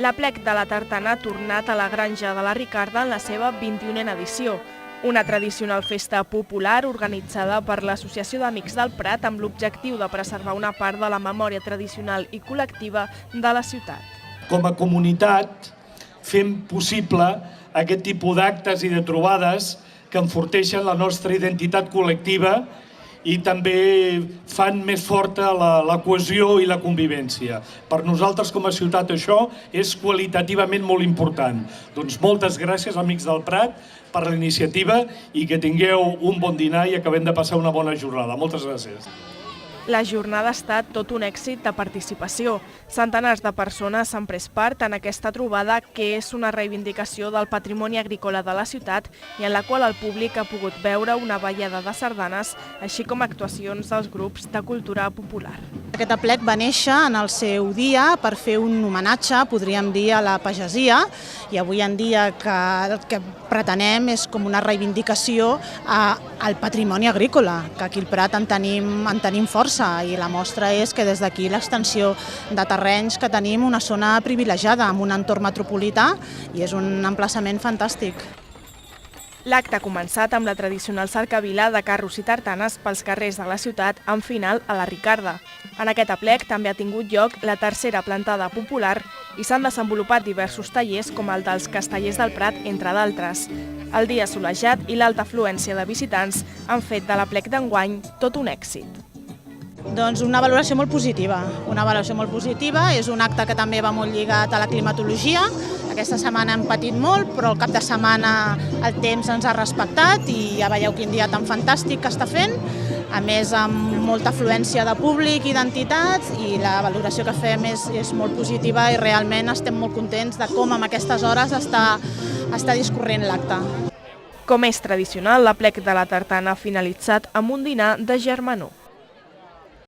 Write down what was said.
L'Aplec de la Tartana ha tornat a la Granja de la Ricarda en la seva 21a edició, una tradicional festa popular organitzada per l'Associació d'Amics del Prat amb l'objectiu de preservar una part de la memòria tradicional i col·lectiva de la ciutat. Com a comunitat fem possible aquest tipus d'actes i de trobades que enforteixen la nostra identitat col·lectiva i també fan més forta la cohesió i la convivència. Per nosaltres com a ciutat això és qualitativament molt important. Doncs moltes gràcies, Amics del Prat, per la iniciativa i que tingueu un bon dinar i acabem de passar una bona jornada. Moltes gràcies. La jornada ha estat tot un èxit de participació. Centenars de persones s'han pres part en aquesta trobada que és una reivindicació del patrimoni agrícola de la ciutat i en la qual el públic ha pogut veure una ballada de sardanes, així com actuacions dels grups de cultura popular. Aquest aplec va néixer en el seu dia per fer un homenatge, podríem dir, a la pagesia, i avui en dia el que pretenem és com una reivindicació al patrimoni agrícola, que aquí al Prat en tenim força, i la mostra és que des d'aquí l'extensió de terrenys que tenim una zona privilegiada amb un entorn metropolità i és un emplaçament fantàstic. L'acte ha començat amb la tradicional cercavila de carros i tartanes pels carrers de la ciutat amb final a la Ricarda. En aquest aplec també ha tingut lloc la tercera plantada popular i s'han desenvolupat diversos tallers com el dels Castellers del Prat, entre d'altres. El dia assolejat i l'alta afluència de visitants han fet de l'aplec d'enguany tot un èxit. Doncs una valoració molt positiva. És un acte que també va molt lligat a la climatologia. Aquesta setmana hem patit molt, però al cap de setmana el temps ens ha respectat i ja veieu quin dia tan fantàstic que està fent. A més, amb molta afluència de públic i d'entitats, i la valoració que fem és molt positiva i realment estem molt contents de com en aquestes hores està discorrent l'acte. Com és tradicional, l'aplec de la Tartana ha finalitzat amb un dinar de germanor.